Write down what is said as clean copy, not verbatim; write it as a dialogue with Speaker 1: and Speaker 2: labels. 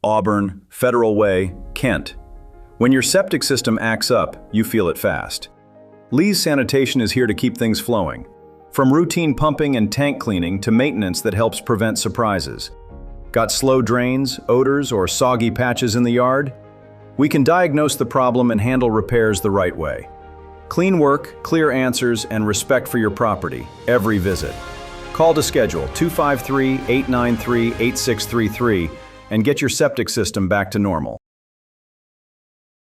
Speaker 1: Auburn, Federal Way, Kent. When your septic system acts up, you feel it fast. Lee's Sanitation is here to keep things flowing. From routine pumping and tank cleaning to maintenance that helps prevent surprises. Got slow drains, odors, or soggy patches in the yard? We can diagnose the problem and handle repairs the right way. Clean work, clear answers, and respect for your property, every visit. Call to schedule 253-893-8633 and get your septic system back to normal.